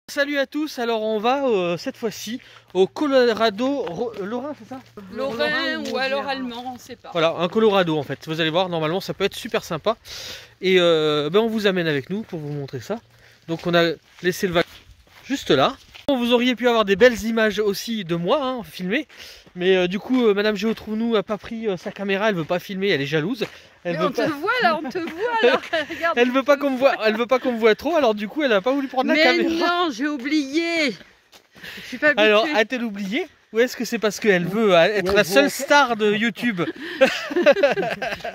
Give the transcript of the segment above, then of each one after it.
Salut à tous, alors on va cette fois-ci au Colorado, Lorrain c'est ça? Lorrain ou alors allemand, on ne sait pas. Voilà, un Colorado en fait, vous allez voir, normalement ça peut être super sympa. Et on vous amène avec nous pour vous montrer ça. Donc on a laissé le wagon juste là. Vous auriez pu avoir des belles images aussi de moi, hein, filmées. Mais du coup, Madame Géotrouve-nous n'a pas pris sa caméra, elle veut pas filmer, elle est jalouse. Mais on te voit là, on te voit là. Regarde, elle veut pas qu'on me voit, elle veut pas qu'on me voit trop, alors du coup elle a pas voulu prendre la caméra. Mais non, j'ai oublié. Je suis pas habituée. Alors, a-t-elle oublié? Ou est-ce que c'est parce qu'elle veut être la seule star de YouTube?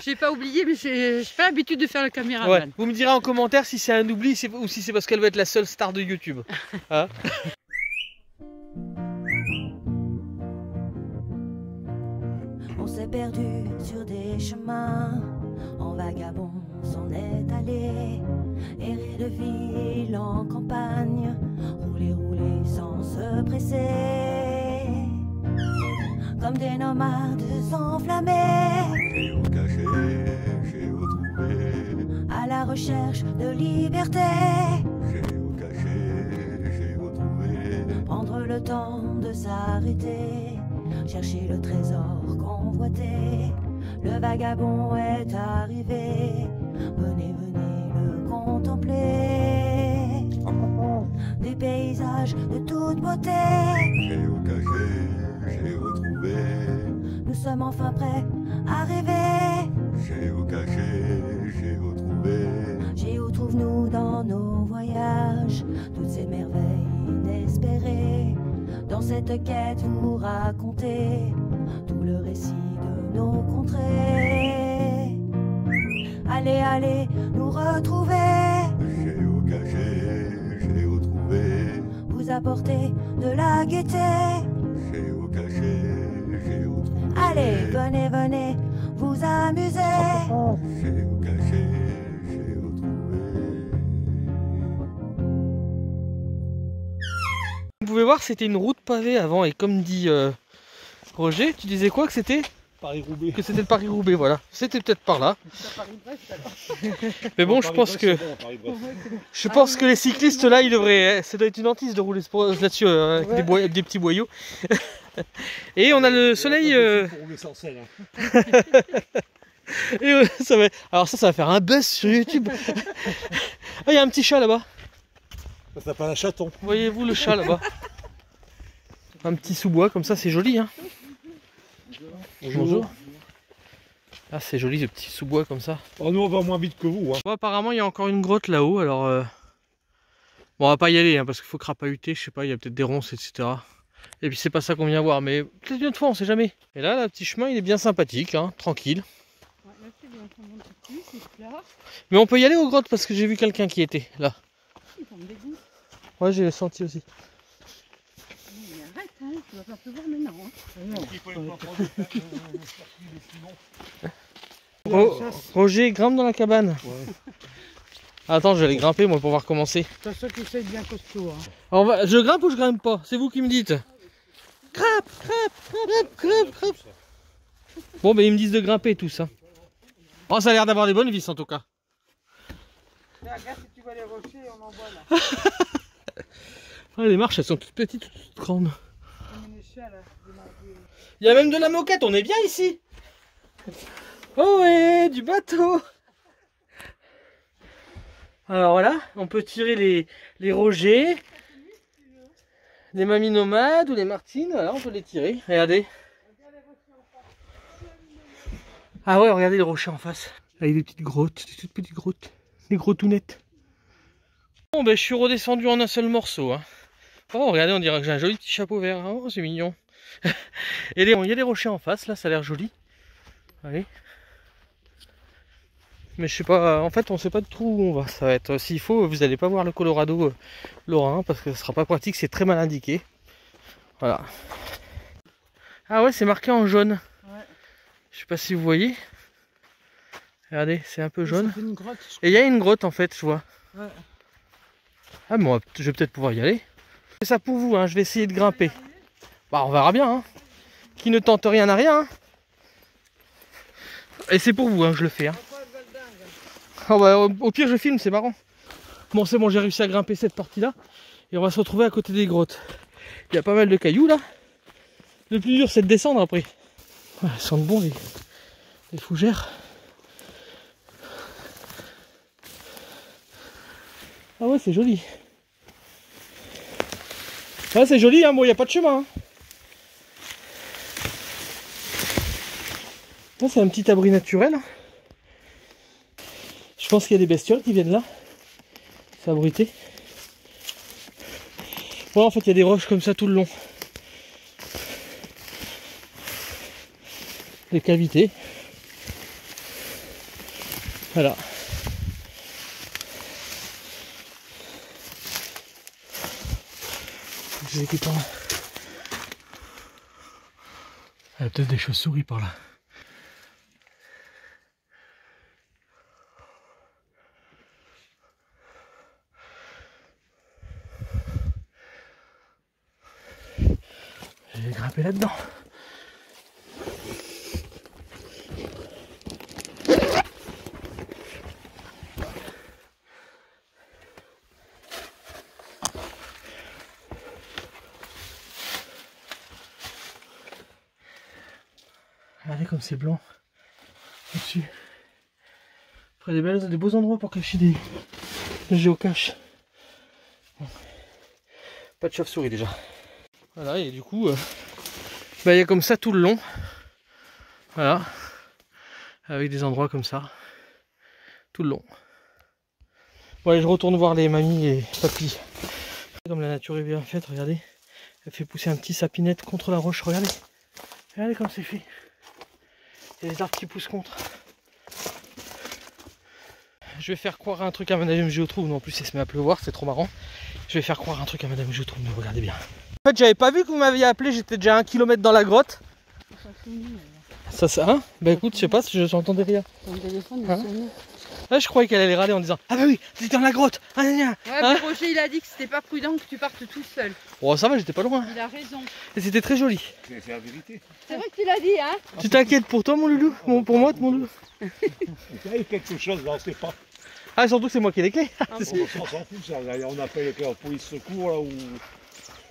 J'ai pas oublié, mais j'ai pas l'habitude de faire le caméraman. Ouais. Vous me direz en commentaire si c'est un oubli ou si c'est parce qu'elle veut être la seule star de YouTube. Hein? On s'est perdu sur des chemins, en vagabond s'en est allé, errer de ville en campagne, rouler sans se presser, comme des nomades enflammés, Géocaché, géotrouvé, à la recherche de liberté, géocaché, géotrouvé, prendre le temps de s'arrêter, chercher le trésor convoité. Le vagabond est arrivé, venez le contempler. Des paysages de toute beauté, géocaché, géotrouvé, nous sommes enfin prêts à rêver. géocaché, géotrouvé, Géotrouve-nous dans nos voyages, toutes ces merveilles inespérées. Dans cette quête vous racontez tout le récit de nos contrées. Allez, nous retrouver, géocaché, géotrouvé, vous apporter de la gaieté. géocaché, géotrouvé, Allez, venez, vous amuser. géocaché, géotrouvé. Vous pouvez voir, c'était une route pavée avant, et comme dit Roger, tu disais quoi que c'était? Paris-Roubaix. Que c'était le Paris-Roubaix, voilà. C'était peut-être par là. Mais bon, je pense que les cyclistes là, ils devraient, ça doit être une hantise de rouler là-dessus avec des petits boyaux. Et on a le soleil. Et, alors ça va faire un buzz sur YouTube. Ah, il y a un petit chat là-bas. Ça s'appelle un chaton. Voyez-vous le chat là-bas? Un petit sous-bois comme ça, c'est joli, hein. Bonjour. Ah, c'est joli ce petit sous-bois comme ça. Oh, nous on va moins vite que vous. Hein. Bon, apparemment il y a encore une grotte là-haut, alors bon, on va pas y aller hein, parce qu'il faut crapahuter, je sais pas, il y a peut-être des ronces, etc. Et puis c'est pas ça qu'on vient voir, mais peut-être une autre fois, on sait jamais. Et là, le petit chemin il est bien sympathique, hein, tranquille. Ouais, là, c'est bien, c'est plat. Mais on peut y aller aux grottes parce que j'ai vu quelqu'un qui était là. Il tombe des gouttes. Ouais, j'ai senti aussi. Mais arrête, hein, tu vas pas pleuvoir maintenant. Hein. Roger, grimpe dans la cabane. Ouais. Attends, je vais aller grimper moi pour voir comment c'est. T'as ça qui c'est bien costaud. Hein. Alors, je grimpe ou je grimpe pas? C'est vous qui me dites. Grimpe. Bon, ben ils me disent de grimper tous. Hein. Oh, ça a l'air d'avoir des bonnes vis en tout cas. Regarde si tu vois les rochers, on en voit là. Ah, les marches elles sont toutes petites, toutes grandes. Il y a même de la moquette, on est bien ici. Oh ouais, du bateau. Alors voilà, on peut tirer les rogers, les mamies nomades ou les martines, voilà, on peut les tirer. Regardez. Ah ouais, regardez les rochers en face. Avec des petites grottes, des toutes petites grottes, des grottounettes. Bon ben je suis redescendu en un seul morceau. Hein. Oh regardez, on dirait que j'ai un joli petit chapeau vert. Hein. Oh c'est mignon. Et il y a des rochers en face, là ça a l'air joli. Allez. Mais je sais pas, en fait on sait pas du tout où on va. Ça va être, s'il faut, vous allez pas voir le Colorado Lorrain parce que ce sera pas pratique, c'est très mal indiqué. Voilà. Ah ouais, c'est marqué en jaune. Ouais. Je sais pas si vous voyez. Regardez, c'est un peu jaune. Une grotte, Et il y a une grotte en fait, je vois. ouais. Ah bon, je vais peut-être pouvoir y aller. C'est ça pour vous, hein, je vais essayer de grimper. Bah on verra bien. Hein. Qui ne tente rien n'a rien. Hein. Et c'est pour vous, hein, je le fais. Hein. Oh bah, au pire je filme, c'est marrant. Bon c'est bon, j'ai réussi à grimper cette partie là. Et on va se retrouver à côté des grottes. Il y a pas mal de cailloux là. Le plus dur c'est de descendre après. Ouais, elles sentent bon les fougères. Ah ouais, c'est joli. Ouais, c'est joli, hein. Bon, il n'y a pas de chemin. Hein. Là, c'est un petit abri naturel. Je pense qu'il y a des bestioles qui viennent là. S'abriter. Ouais, en fait, il y a des roches comme ça tout le long. Des cavités. Voilà. Il y a peut-être des chauves-souris par là. Je vais grimper là-dedans. Regardez comme c'est blanc au-dessus. Après des beaux endroits pour cacher des géocaches. Bon. Pas de chauve-souris déjà. Voilà, et du coup, il y a comme ça tout le long. Voilà. Avec des endroits comme ça. Tout le long. Bon allez, je retourne voir les mamies et papis. Comme la nature est bien faite, regardez. Elle fait pousser un petit sapinette contre la roche, regardez. Regardez comme c'est fait. Il y a des arbres qui poussent contre. Je vais faire croire un truc à Madame Géotrouve. Non, en plus, il se met à pleuvoir, c'est trop marrant. Je vais faire croire un truc à Madame Géotrouve, mais regardez bien. En fait, j'avais pas vu que vous m'aviez appelé, j'étais déjà à 1 kilomètre dans la grotte. Ça, hein? Bah écoute, je sais pas si j'entendais rien. Ton téléphone, hein? Là, je croyais qu'elle allait râler en disant ah bah oui, t'es dans la grotte. Ah, gna, gna. Ouais, hein? mais Roger, il a dit que c'était pas prudent que tu partes tout seul. Oh, ça va, j'étais pas loin. Il a raison. Et c'était très joli. C'est la vérité. C'est vrai que tu l'as dit, hein? Tu t'inquiètes pour toi, mon loulou? Pour moi, mon loulou? Il y a quelque chose là, on sait pas. Ah, surtout que c'est moi qui ai les clés. On s'en fout ça. Là, on appelle la police secours là où.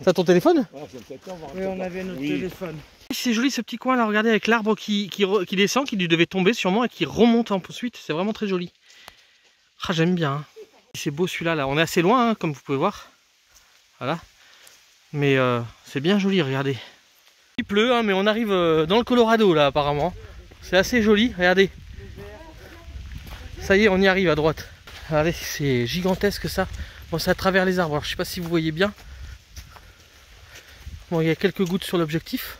T'as ton téléphone? Ah, c'est peut-être là, Oui, on avait notre téléphone. C'est joli ce petit coin là, regardez avec l'arbre qui descend, qui lui devait tomber sûrement et qui remonte ensuite, c'est vraiment très joli. Ah, j'aime bien. Hein. C'est beau celui-là, là. On est assez loin, hein, comme vous pouvez voir. Voilà. Mais c'est bien joli, regardez. Il pleut, hein, mais on arrive dans le Colorado là apparemment. C'est assez joli, regardez. Ça y est, on y arrive à droite. Regardez, c'est gigantesque ça. Bon, c'est à travers les arbres, alors je sais pas si vous voyez bien. Bon, il y a quelques gouttes sur l'objectif.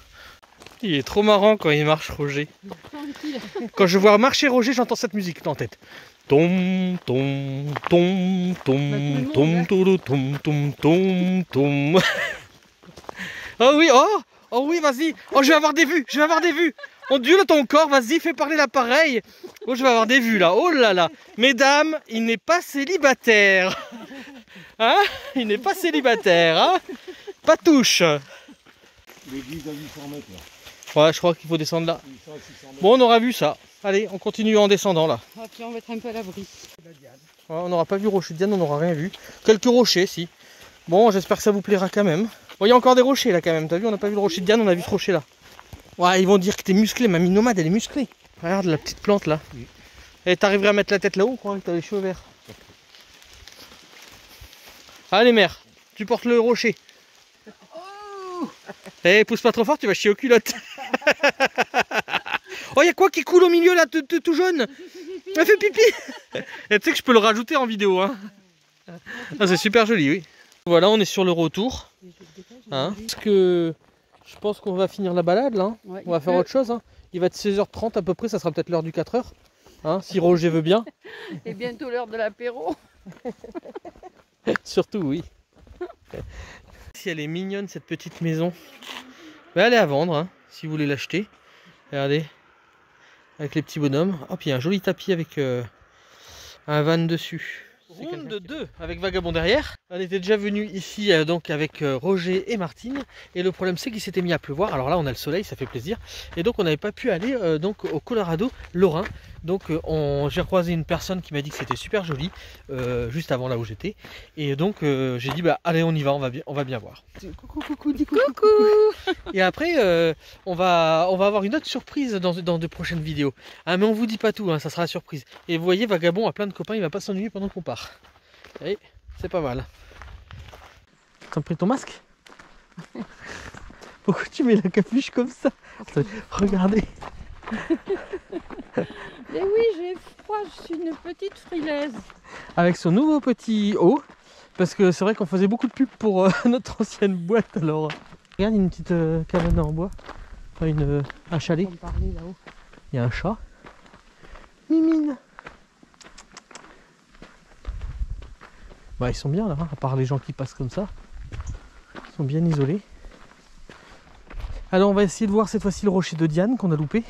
Il est trop marrant quand il marche, Roger. Quand je vois marcher Roger, j'entends cette musique en tête. Tom tom tom tom tom tom tom tom tom tom. Oh oui, oh oui, vas-y. Oh, je vais avoir des vues, je vais avoir des vues. Ondule ton corps, vas-y, fais parler l'appareil. Oh, je vais avoir des vues là. Oh là là. Mesdames, il n'est pas célibataire. Hein? Il n'est pas célibataire, hein? Pas touche. L'église à 800 mètres là. Ouais, je crois qu'il faut descendre là. 800 à 600 mètres. Bon, on aura vu ça. Allez, on continue en descendant là. Après, on va être un peu à l'abri. Ouais, on n'aura pas vu rocher de Diane, on n'aura rien vu. Quelques rochers, si. Bon, j'espère que ça vous plaira quand même. Bon, il y a encore des rochers là quand même. T'as vu, on n'a pas vu le rocher de Diane, on a vu ce rocher là. Ouais, ils vont dire que t'es musclé. Mamie nomade, elle est musclée. Regarde la petite plante là. Et t'arriverais à mettre la tête là-haut, quoi, que t'as les cheveux verts. Allez, mère, tu portes le rocher. Eh, pousse pas trop fort, tu vas chier aux culottes. Oh, il y a quoi qui coule au milieu là, tout jaune? Elle fait pipi. Et tu sais que je peux le rajouter en vidéo, hein. Ah, c'est super joli, oui. Voilà, on est sur le retour. Hein, parce que je pense qu'on va finir la balade là. Hein. Ouais, on va faire autre chose. Hein. Il va être 16h30 à peu près, ça sera peut-être l'heure du 4h. Hein, si Roger veut bien. Et bientôt l'heure de l'apéro. Surtout, oui. Si elle est mignonne cette petite maison. Ben, elle est à vendre, hein, si vous voulez l'acheter. Regardez. Avec les petits bonhommes. Oh, puis il y a un joli tapis avec un van dessus. Ronde de 2 avec Vagabond derrière. On était déjà venu ici donc avec Roger et Martine. Et le problème c'est qu'il s'était mis à pleuvoir. Alors là on a le soleil, ça fait plaisir. Et donc on n'avait pas pu aller donc au Colorado lorrain. Donc j'ai croisé une personne qui m'a dit que c'était super joli, juste avant là où j'étais. Et donc j'ai dit bah allez on y va, on va bien voir. Coucou, dis coucou. Et après on va avoir une autre surprise dans de prochaines vidéos. Ah mais on vous dit pas tout, hein, ça sera la surprise. Et vous voyez Vagabond a plein de copains, il va pas s'ennuyer pendant qu'on part. Allez, c'est pas mal. T'as pris ton masque? Pourquoi tu mets la capuche comme ça? Regardez. Mais oui, j'ai froid, je suis une petite frilaise. Avec son nouveau petit haut, parce que c'est vrai qu'on faisait beaucoup de pub pour notre ancienne boîte. Alors, regarde, une petite cabane en bois, enfin un chalet. On parlait là-haut. Il y a un chat. Mimine. Bah, ils sont bien là, hein, à part les gens qui passent comme ça. Ils sont bien isolés. Alors on va essayer de voir cette fois-ci le rocher de Diane qu'on a loupé.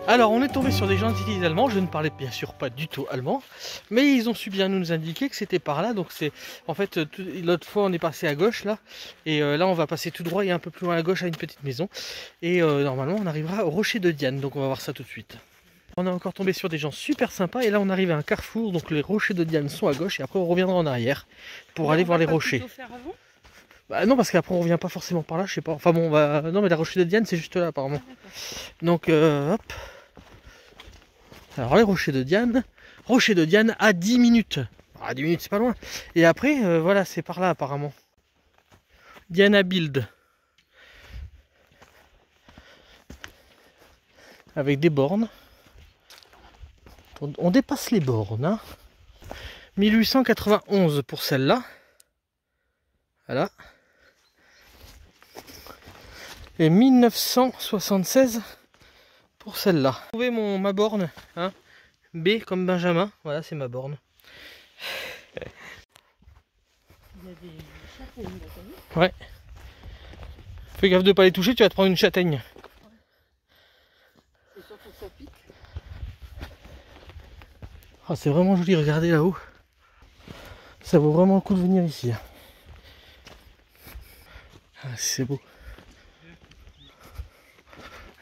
Alors on est tombé sur des gentils allemands, je ne parlais bien sûr pas du tout allemand, mais ils ont su bien nous indiquer que c'était par là, donc c'est en fait l'autre fois on est passé à gauche là, et là on va passer tout droit et un peu plus loin à gauche à une petite maison, et normalement on arrivera au rocher de Diane, donc on va voir ça tout de suite. On est encore tombé sur des gens super sympas, et là on arrive à un carrefour, donc les rochers de Diane sont à gauche, et après on reviendra en arrière pour aller voir les rochers. Bah non, parce qu'après on revient pas forcément par là, je sais pas, enfin bon, non mais la rocher de Diane c'est juste là apparemment. Donc hop. Alors les rochers de Diane à 10 minutes. Ah 10 minutes c'est pas loin. Et après voilà c'est par là apparemment. Diana Build. Avec des bornes. On dépasse les bornes. Hein. 1891 pour celle-là. Voilà. Et 1976 pour celle-là. J'ai trouvé ma borne, hein, B comme Benjamin, voilà c'est ma borne. Il y a des châtaignes là, Ouais. Fais gaffe de pas les toucher, tu vas te prendre une châtaigne. c'est surtout que ça pique. Ah, c'est vraiment joli, regardez là-haut. Ça vaut vraiment le coup de venir ici. Ah, c'est beau.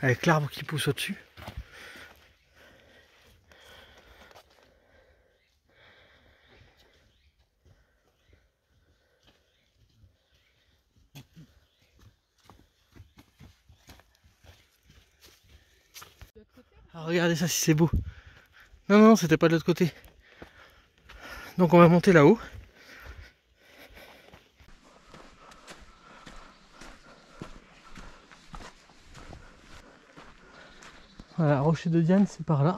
Avec l'arbre qui pousse au-dessus. Ah, regardez ça si c'est beau. Non, non, c'était pas de l'autre côté. Donc on va monter là-haut. Voilà, rocher de Diane, c'est par là.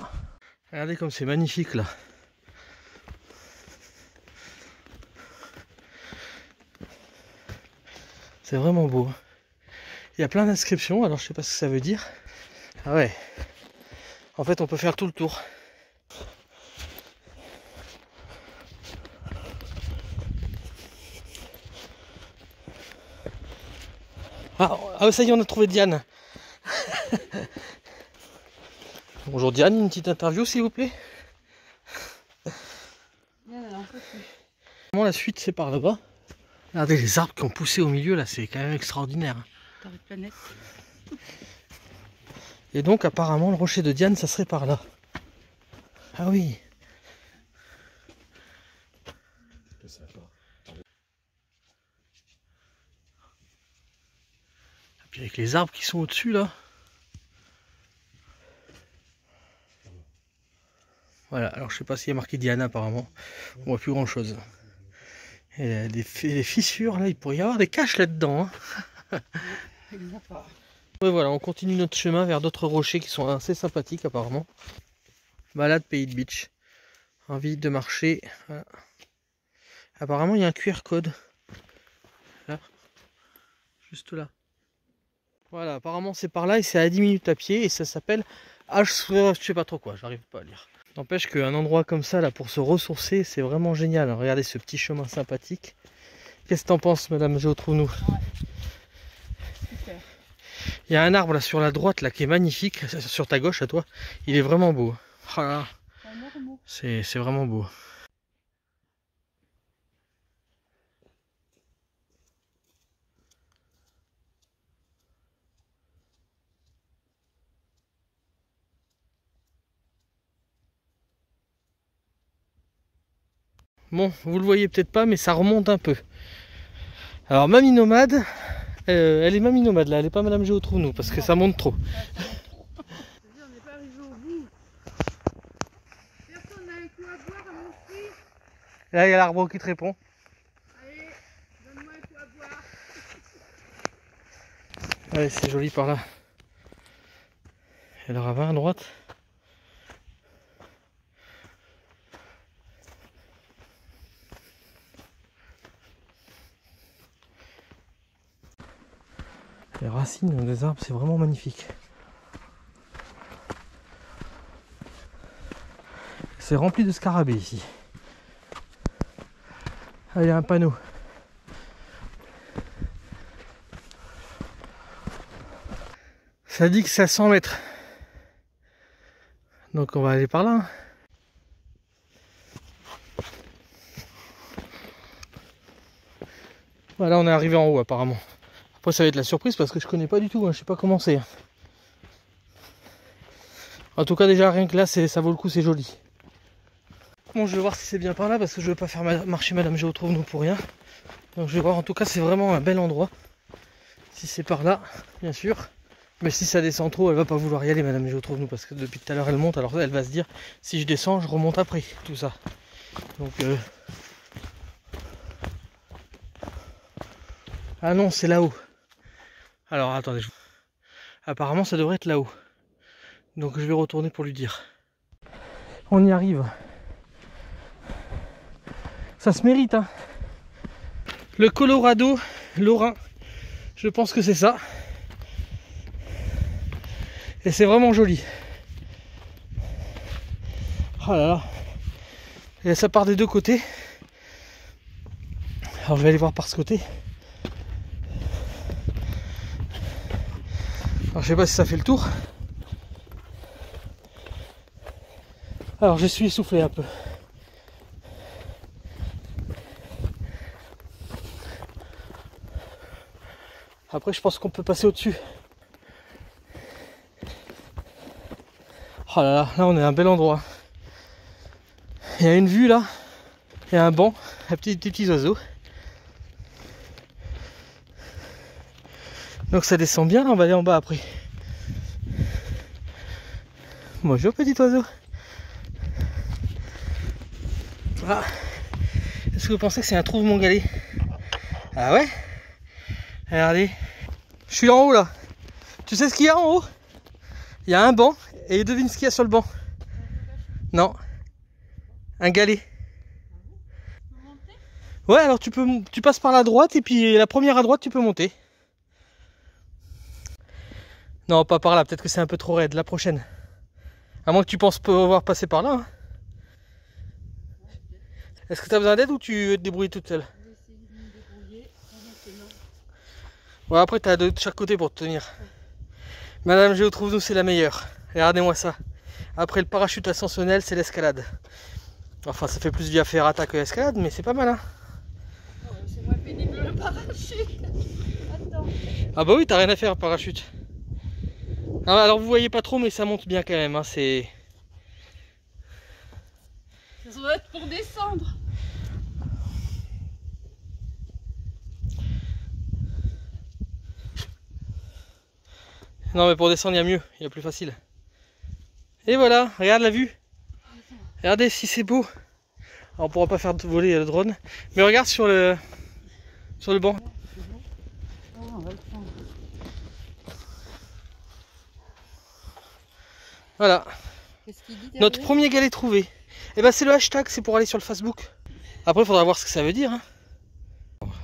Regardez comme c'est magnifique là. C'est vraiment beau. Il y a plein d'inscriptions, alors je sais pas ce que ça veut dire. Ah ouais. En fait, on peut faire tout le tour. Ah, ça y est, on a trouvé Diane. Bonjour Diane, une petite interview s'il vous plaît. La suite c'est par là-bas. Regardez les arbres qui ont poussé au milieu là, c'est quand même extraordinaire. Et donc apparemment le rocher de Diane ça serait par là. Ah oui. Et puis avec les arbres qui sont au-dessus là. Voilà, alors je sais pas s'il y a marqué Diana apparemment, on voit plus grand chose. Et des fissures là, il pourrait y avoir des caches là-dedans. Hein. Ouais, voilà, on continue notre chemin vers d'autres rochers qui sont assez sympathiques apparemment. Balade Pays de Beach. Envie de marcher. Voilà. Apparemment il y a un QR code. Là. Juste là. Voilà, apparemment c'est par là et c'est à 10 minutes à pied et ça s'appelle je sais pas trop quoi, j'arrive pas à lire. N'empêche qu'un endroit comme ça là pour se ressourcer, c'est vraiment génial. Regardez ce petit chemin sympathique. Qu'est-ce que t'en penses, madame Géotrouve-nous? Super. Il y a un arbre là sur la droite là qui est magnifique, sur ta gauche à toi. Il est vraiment beau. Oh là là. C'est vraiment beau. Bon, vous le voyez peut-être pas, mais ça remonte un peu. Alors, Mamie Nomade, elle est Mamie Nomade là, elle est pas Madame Géotrouve-nous, parce que ça monte trop. On n'est pas arrivé au bout. Personne n'a un coup à boire à mon prix. Là, il y a l'arbre qui te répond. Allez, donne-moi un coup à boire. Allez, c'est joli par là. Et le ravin à droite. Les racines des arbres, c'est vraiment magnifique. C'est rempli de scarabées ici. Ah, il y a un panneau. Ça dit que c'est à 100 mètres. Donc on va aller par là. Voilà, on est arrivé en haut apparemment. Après ça va être la surprise parce que je connais pas du tout, hein, je sais pas comment c'est. En tout cas déjà rien que là ça vaut le coup, c'est joli. Bon, je vais voir si c'est bien par là parce que je veux pas faire marcher Madame Géotrouve-nous pour rien. Donc je vais voir, en tout cas c'est vraiment un bel endroit. Si c'est par là, bien sûr. Mais si ça descend trop, elle va pas vouloir y aller Madame Géotrouve-nous parce que depuis tout à l'heure elle monte, alors elle va se dire si je descends je remonte après, tout ça. Donc ah non, c'est là-haut. Alors attendez, apparemment ça devrait être là-haut. Donc je vais retourner pour lui dire. On y arrive. Ça se mérite, hein. Le Colorado Lorrain, je pense que c'est ça. Et c'est vraiment joli. Oh là là. Et ça part des deux côtés. Alors je vais aller voir par ce côté. Alors je sais pas si ça fait le tour. Alors je suis essoufflé un peu. Après je pense qu'on peut passer au-dessus. Oh là là, là on est à un bel endroit. Il y a une vue là. Il y a un banc, des petits oiseaux. Donc ça descend bien, là, on va aller en bas après. Bonjour petit oiseau. Ah. Est-ce que vous pensez que c'est un trouve mongalais? Ah ouais? Regardez. Je suis en haut là. Tu sais ce qu'il y a en haut? Il y a un banc et devine ce qu'il y a sur le banc. Non. Un galet. Ouais, alors tu passes par la droite et puis la première à droite tu peux monter. Non, pas par là, peut-être que c'est un peu trop raide, la prochaine. À moins que tu penses pouvoir passer par là. Hein. Est-ce que tu as besoin d'aide ou tu veux te débrouiller toute seule? Ouais, après tu as de chaque côté pour te tenir. Madame Géotrouve-nous, c'est la meilleure. Regardez-moi ça. Après le parachute ascensionnel, c'est l'escalade. Enfin, ça fait plus via ferrata que l'escalade, mais c'est pas mal. Hein. C'est moins pénible le parachute. Attends. Ah bah oui, t'as rien à faire, parachute. Ah, alors vous voyez pas trop, mais ça monte bien quand même. Hein, c'est... Ça doit être pour descendre. Non mais pour descendre il y a mieux, il y a plus facile. Et voilà, regarde la vue. Regardez si c'est beau. Alors on pourra pas faire voler le drone. Mais regarde sur le banc. Voilà. Notre premier galet trouvé. Et ben c'est le hashtag, c'est pour aller sur le Facebook. Après, il faudra voir ce que ça veut dire. Hein.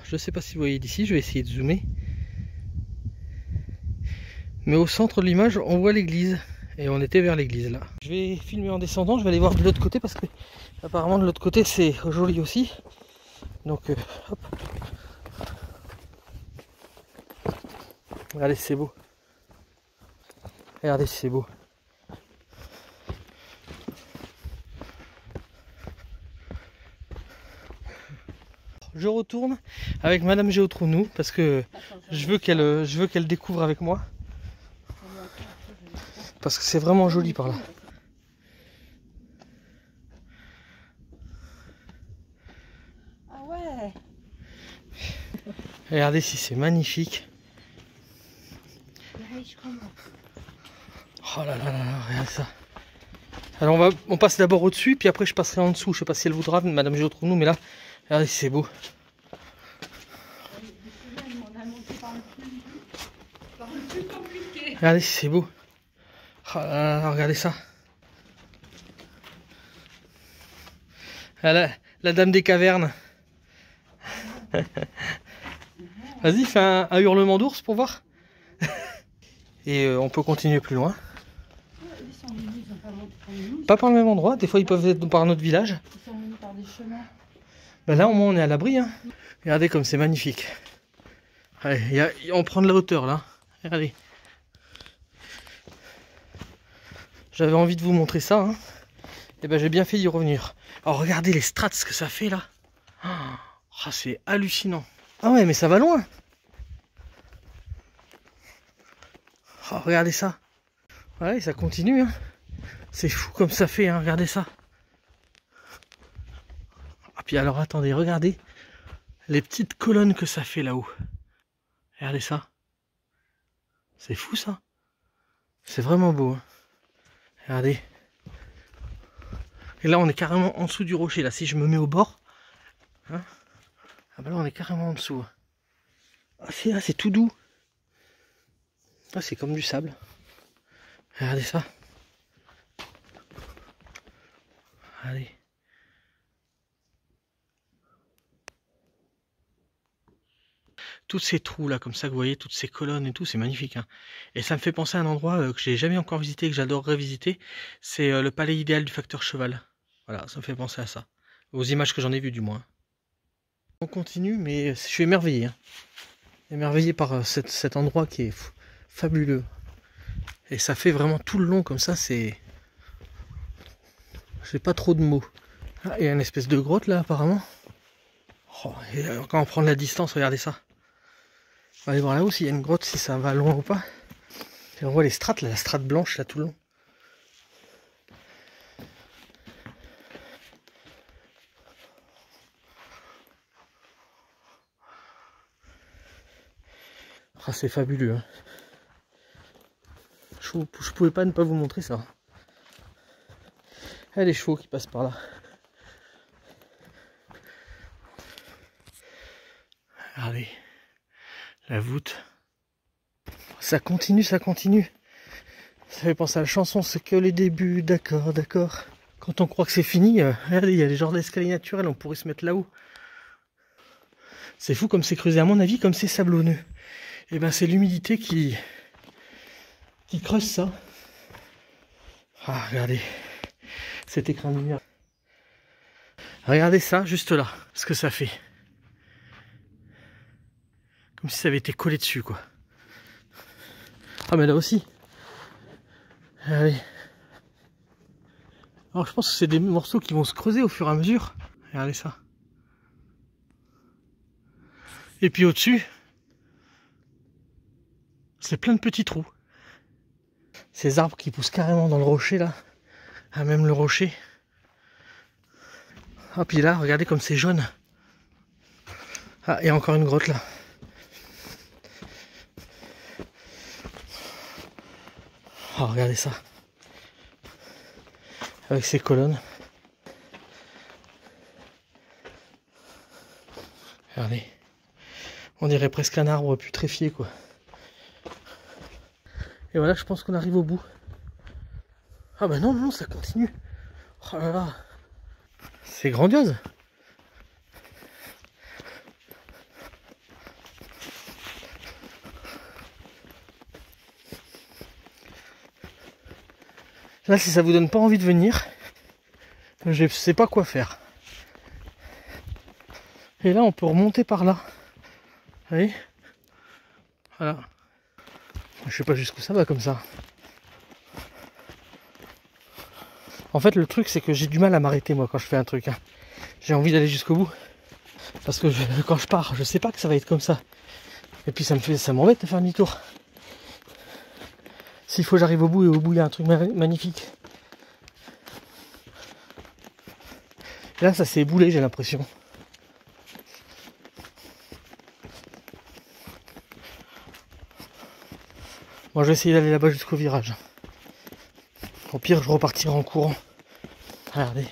Je sais pas si vous voyez d'ici, je vais essayer de zoomer. Mais au centre de l'image, on voit l'église. Et on était vers l'église là. Je vais filmer en descendant, je vais aller voir de l'autre côté parce que apparemment de l'autre côté c'est joli aussi. Donc hop. Regardez c'est beau. Regardez c'est beau. Je retourne avec Madame Géotrounou parce que je veux qu'elle découvre avec moi. Parce que c'est vraiment joli par là. Ah ouais. Regardez si c'est magnifique. Oh là là là là, regardez ça. Alors on passe d'abord au-dessus, puis après je passerai en dessous. Je sais pas si elle voudra, Madame Géotrounou, mais là, regardez si c'est beau. Regardez si c'est beau. Oh là là, regardez ça. Ah, la dame des cavernes. Vas-y, fais un hurlement d'ours pour voir. Et on peut continuer plus loin. Pas par le même endroit, des fois ils peuvent être par un autre village. Ils sont venus par des chemins. Ben là au moins on est à l'abri. Hein. Regardez comme c'est magnifique. Allez, on prend de la hauteur là. Regardez. J'avais envie de vous montrer ça. Hein. Et ben j'ai bien fait d'y revenir. Alors regardez les strates, ce que ça fait là. Oh, c'est hallucinant. Ah ouais mais ça va loin. Oh, regardez ça. Ouais ça continue. Hein. C'est fou comme ça fait. Hein. Regardez ça. Ah, puis alors attendez, regardez les petites colonnes que ça fait là-haut. Regardez ça. C'est fou ça. C'est vraiment beau. Hein. Regardez. Et là on est carrément en dessous du rocher. Là si je me mets au bord. Hein, ah bah là on est carrément en dessous. Ah c'est tout doux. Ah c'est comme du sable. Regardez ça. Allez. Tous ces trous là comme ça que vous voyez, toutes ces colonnes et tout, c'est magnifique. Hein. Et ça me fait penser à un endroit que j'ai jamais encore visité, que j'adorerais visiter. C'est le palais idéal du facteur cheval. Voilà, ça me fait penser à ça. Aux images que j'en ai vues du moins. On continue, mais je suis émerveillé. Hein. Émerveillé par cet endroit qui est fabuleux. Et ça fait vraiment tout le long comme ça, c'est... J'ai pas trop de mots. Ah, il y a une espèce de grotte là apparemment. Oh, et quand on prend de la distance, regardez ça. On va aller voir là-haut s'il y a une grotte, si ça va loin ou pas. Et on voit les strates, là, la strate blanche là tout le long. Ah, c'est fabuleux. Hein. Je pouvais pas ne pas vous montrer ça. Ah, les chevaux qui passent par là. Regardez. La voûte. Ça continue, ça continue. Ça fait penser à la chanson, c'est que les débuts, d'accord, d'accord. Quand on croit que c'est fini, regardez, il y a les genres d'escaliers naturels, on pourrait se mettre là-haut. C'est fou comme c'est creusé, à mon avis, comme c'est sablonneux. Et ben c'est l'humidité qui creuse ça. Ah, regardez, cet écran de lumière. Regardez ça, juste là, ce que ça fait. Comme si ça avait été collé dessus, quoi. Ah, mais là aussi. Allez. Alors, je pense que c'est des morceaux qui vont se creuser au fur et à mesure. Regardez ça. Et puis au-dessus, c'est plein de petits trous. Ces arbres qui poussent carrément dans le rocher, là. Ah, même le rocher. Ah, puis là, regardez comme c'est jaune. Ah, il y a encore une grotte, là. Oh, regardez ça. Avec ces colonnes. Regardez. On dirait presque un arbre putréfié, quoi. Et voilà, je pense qu'on arrive au bout. Ah bah non, non, ça continue. Oh là là. C'est grandiose. Là, si ça vous donne pas envie de venir, je sais pas quoi faire. Et là, on peut remonter par là. Vous voyez? Voilà. Je sais pas jusqu'où ça va comme ça. En fait, le truc, c'est que j'ai du mal à m'arrêter, moi, quand je fais un truc. Hein. J'ai envie d'aller jusqu'au bout. Parce que quand je pars, je sais pas que ça va être comme ça. Et puis, ça m'embête de faire demi-tour. S'il faut que j'arrive au bout, et au bout, il y a un truc magnifique. Et là, ça s'est éboulé, j'ai l'impression. Moi, je vais essayer d'aller là-bas jusqu'au virage. Au pire, je repartirai en courant. Regardez.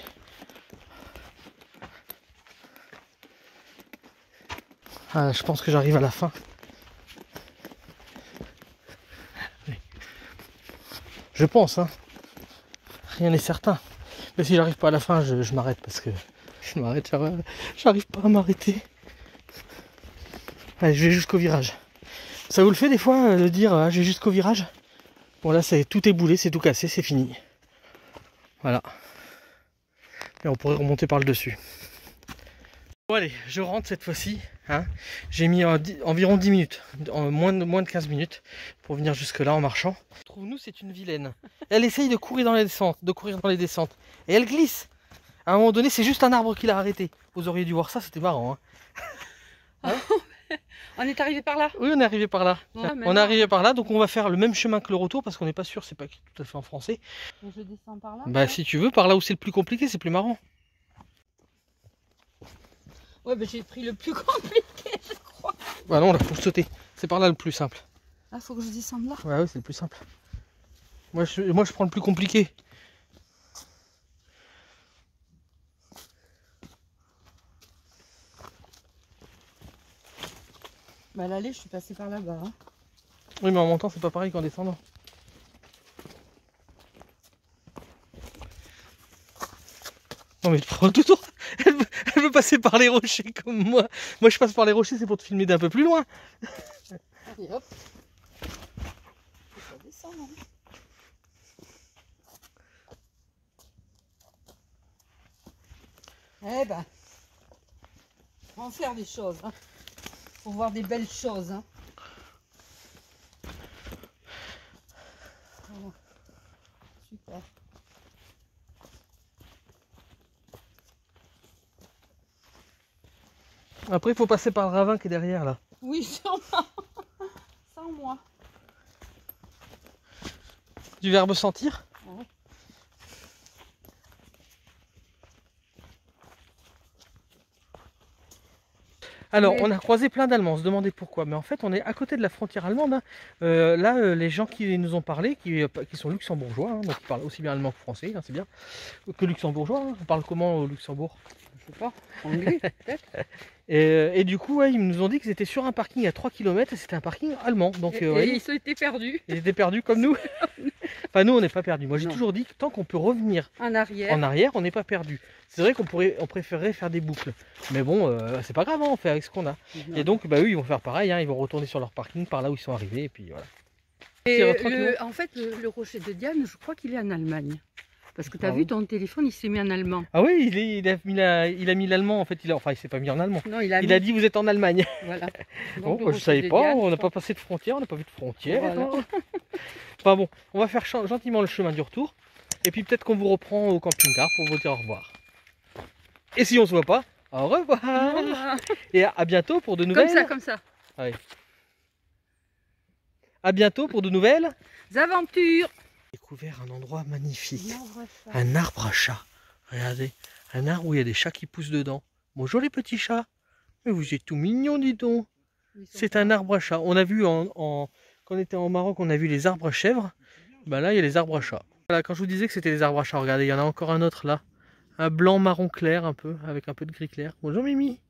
Ah, je pense que j'arrive à la fin. Je pense, hein. Rien n'est certain. Mais si j'arrive pas à la fin, je m'arrête parce que j'arrive pas à m'arrêter. Allez, je vais jusqu'au virage. Ça vous le fait des fois de dire ah, je vais jusqu'au virage? Bon là tout est boulé, c'est tout cassé, c'est fini. Voilà. Et on pourrait remonter par le dessus. Bon allez, je rentre cette fois-ci. Hein. J'ai mis environ 10 minutes, moins de 15 minutes pour venir jusque là en marchant. Trouve-nous, c'est une vilaine. Elle essaye de courir dans les descentes. Et elle glisse. À un moment donné, c'est juste un arbre qui l'a arrêté. Vous auriez dû voir ça, c'était marrant. Hein. On est arrivé par là? Oui, on est arrivé par là. Bon, On est arrivé par là, donc on va faire le même chemin que le retour parce qu'on n'est pas sûr, c'est pas tout à fait en français. Et je descends par là? Bah si tu veux, par là où c'est le plus compliqué, c'est plus marrant. Ouais, bah j'ai pris le plus compliqué, je crois. Bah non, là faut sauter. C'est par là le plus simple. Ah, faut que je descende là? Ouais, c'est le plus simple. Moi je prends le plus compliqué. Bah à l'aller, je suis passée par là-bas. Hein. Oui, mais en montant, c'est pas pareil qu'en descendant. Non mais prends tout tour. Elle veut passer par les rochers comme moi. Moi je passe par les rochers, c'est pour te filmer d'un peu plus loin. Allez hop. Ça descend, hein. Eh ben, on va en faire des choses. Hein. Faut voir des belles choses. Hein. Voilà. Super. Après il faut passer par le ravin qui est derrière là. Oui, sûrement. Sans moi. Du verbe sentir. Ouais. Alors, Mais... on a croisé plein d'Allemands, on se demandait pourquoi. Mais en fait, on est à côté de la frontière allemande. Hein. Les gens qui nous ont parlé, qui sont luxembourgeois, hein, donc ils parlent aussi bien allemand que français, hein, c'est bien, que luxembourgeois. Hein. On parle comment au Luxembourg? Je sais pas, anglais peut-être. Et du coup, ouais, ils nous ont dit qu'ils étaient sur un parking à 3 km et c'était un parking allemand. Donc, Et ouais, ils ont été perdus. ils étaient perdus comme nous. Enfin, nous, on n'est pas perdus. Moi, j'ai Non. toujours dit que tant qu'on peut revenir En arrière. en arrière, on n'est pas perdu. C'est vrai on préférerait faire des boucles. Mais bon, c'est pas grave, hein, on fait avec ce qu'on a. Non. Et donc, bah, eux, ils vont faire pareil. Hein, ils vont retourner sur leur parking par là où ils sont arrivés. Et puis voilà. Et C'est tranquille. en fait, le rocher de Diane, je crois qu'il est en Allemagne. Parce que tu as Ah vu oui. ton téléphone, il s'est mis en allemand. Ah oui, il a mis l'allemand. En fait, enfin, il s'est pas mis en allemand. Non, Il a dit vous êtes en Allemagne. Voilà. Bon, Donc, le bah, je rocher savais de pas, Diane, on je n'a crois. pas passé de frontière, on n'a pas vu de frontière. Voilà. Hein. Enfin bon, on va faire gentiment le chemin du retour. Et puis peut-être qu'on vous reprend au camping-car pour vous dire au revoir. Et si on se voit pas, au revoir. Voilà. Et à bientôt pour de nouvelles. Comme ça. À bientôt pour de nouvelles Aventures. J'ai découvert un endroit magnifique. Non, Un arbre à chat. Regardez, un arbre où il y a des chats qui poussent dedans. Bonjour les petits chats. Mais vous êtes tout mignons, dis donc. C'est un arbre à chat. On a vu quand on était en Maroc, on a vu les arbres à chèvres. Ben là, il y a les arbres à chat. Voilà, quand je vous disais que c'était les arbres à chat, regardez, il y en a encore un autre là. Un blanc marron clair un peu, avec un peu de gris clair. Bonjour Mimi.